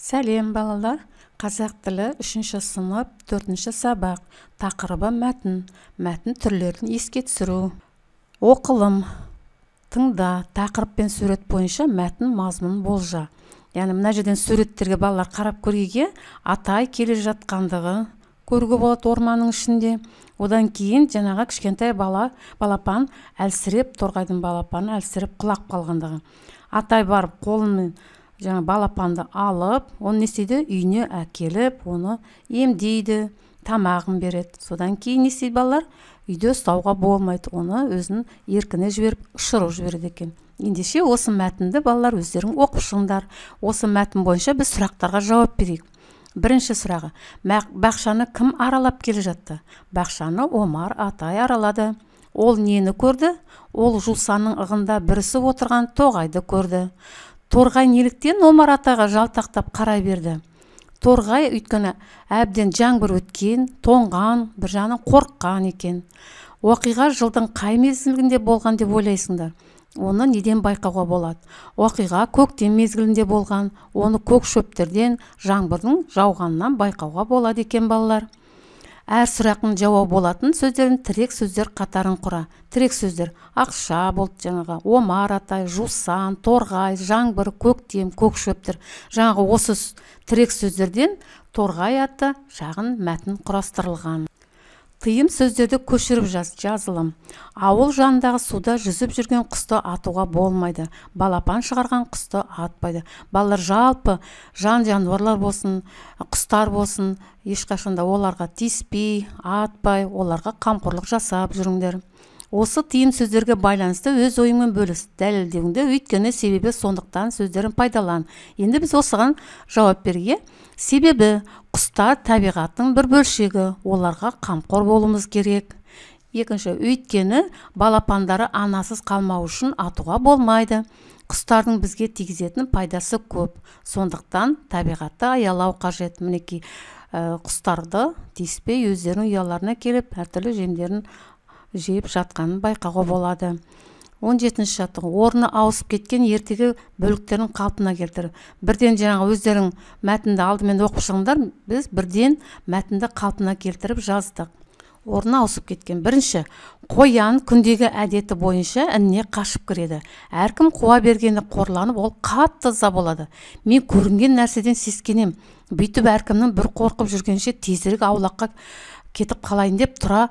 Сәлем балалар. Қазақ тілі 3-ші сынып 4-ші сабақ. Тақырыбы мәтін. Мәтін түрлерін еске түсіру. Оқылым. Тыңда. Тақырып пен сурет бойынша мәтін мазмұнын болжа. Яғни мына жерден суреттерге балалар қарап көргенде атай келе жатқандығы көруге болады орманның ішінде. Одан кейін жаңағы кішкентай балапан әлсіреп, торғайдың балапаны әлсіреп құлап қалғандығы. Атай барып қолымен жаңа балапанды алып, оны не істейді? Үйіне әкеліп, оны емдейді, тамағын береді. Содан кейін не істейді балалар? Үйде ұстауға болмайды, оны өзінің еркіне жіберіп, ұшырып жібереді екен. Ендеше осы мәтінді балалар өздерің оқып шығыңдар. Осы мәтін бойынша біз сұрақтарға жауап берейік. Бірінші сұрағы: бақшаны кім аралап келе жатты? Бақшаны Омар атай аралады. Ол нені көрді? Ол жусанның ығында бірісіп отырған тоғайды көрді. Торғай неліктен Омар атаға жалтақтап қарай берді? Торғай өйткені әбден жаңбыр өткен, тоңған, бір жағынан қорыққан екен. Оқиға жылдың қай мезгілінде болған деп ойлайсыңдар? Оны неден байқауға болады? Оқиға көктем мезгілінде болған. Оны көк шөптерден, жаңбырдың жауғанынан байқауға болады екен балалар. Әр сұрақтың жауабы болатын сөздердің тірек сөздер қатарын құра. Тірек сөздер: ақша болды жаңағы, Омар атай, жусан, торғай, жаңбыр, көктем, көк шөптер. Жаңағы осы тірек сөздерден торғай атты шағын мәтін құрастырылған. Тыйым сөздерді көшіріп жазылым. Ауыл жанындағы суда жүзіп жүрген құсты атуға болмайды. Балапан шығарған құсты атпайды. Балалар жалпы жан жануарлар болсын, құстар болсын, ешқашанда оларға тиіспей, атпай, оларға қамқорлық жасап жүріңдер. Осы тыйым сөздерге байланысты өз ойыңмен бөліс. Дәлелдеуіңді, өйткені себебі сондықтан сөздерін пайдалан. Енді біз осыған жауап беруге: себебі құстар табиғаттың бір бөлшегі, оларға қамқор болуымыз керек. Екінші: өйткені балапандары анасыз қалмау үшін атуға болмайды. Құстардың бізге тигізетін пайдасы көп, сондықтан табиғатты аялау қажет. Мінекей құстарды тиіспей өздерінің ұяларына келіп, әртүрлі жемдерін жеп жатқанын байқауға болады. 17-ші жаттығу: орны ауысып кеткен ертегі бөліктерін қалпына келтір. Бірден жаңағы өздерің мәтінді алдымен оқып шығыңдар. Біз бірден мәтінді қалпына келтіріп жаздық. Орны ауысып кеткен. Бірінші: қоян күндегі әдеті бойынша ініне қашып кіреді. Әркім қуа бергенде қорланып, ол қатты ыза болады. Мен көрінген нәрседен сескенем. Бүйтіп әркімнің бір қорқып жүргенше тезірек аулаққа кетіп қалайын деп тұра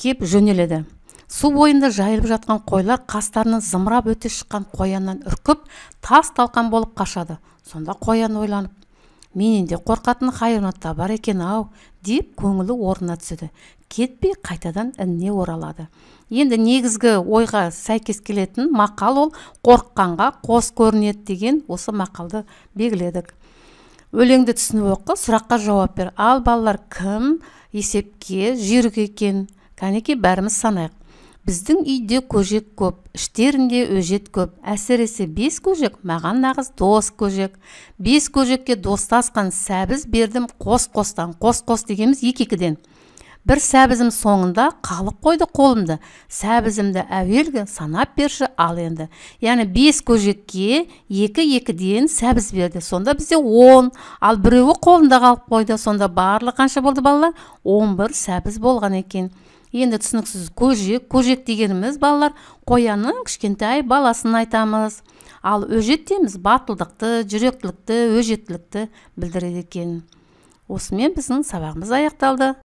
кеп жөнеледі. Су бойында жайылып жатқан қойлар қастарынан зымырап өте шыққан қояннан үркіп, тас талқан болып қашады. Сонда қоян ойланып: менен де қорқатын хайуанаттар бар екен-ау, деп көңілі орнына түседі. Кетпей қайтадан ініне оралады. Енді негізгі ойға сәйкес келетін мақал ол қорыққанға қос көрінеді деген осы мақалды белгіледік. Өлеңді түсініп оқы, сұраққа жауап бер. Ал балалар, кім есепке жүйрік екен? Кәнеки бәріміз санайық. Біздің үйде көжек көп, іштерінде өжет көп. Әсіресе 5 көжек маған нағыз дос көжек. 5 көжекке достасқан сәбіз бердім қос-қостан. Қос-қос дегеніміз 2-2-ден. Бір сәбізім соңында қалып қойды қолымды. Сәбізімді әуелгі санап берші ал енді. Яғни 5 көжекке 2-2-ден сәбіз берді. Сонда бізде 10, ал біреуі қолында қалып қойды. Сонда барлық қанша болды балалар? 11 сәбіз болған екен. Енді түсініксіз көжек дегеніміз балалар қоянның кішкентай баласын айтамыз. Ал өжет дейміз батылдықты, жүректілікті, өжеттілікті білдіреді екен. Осымен біздің сабағымыз аяқталды.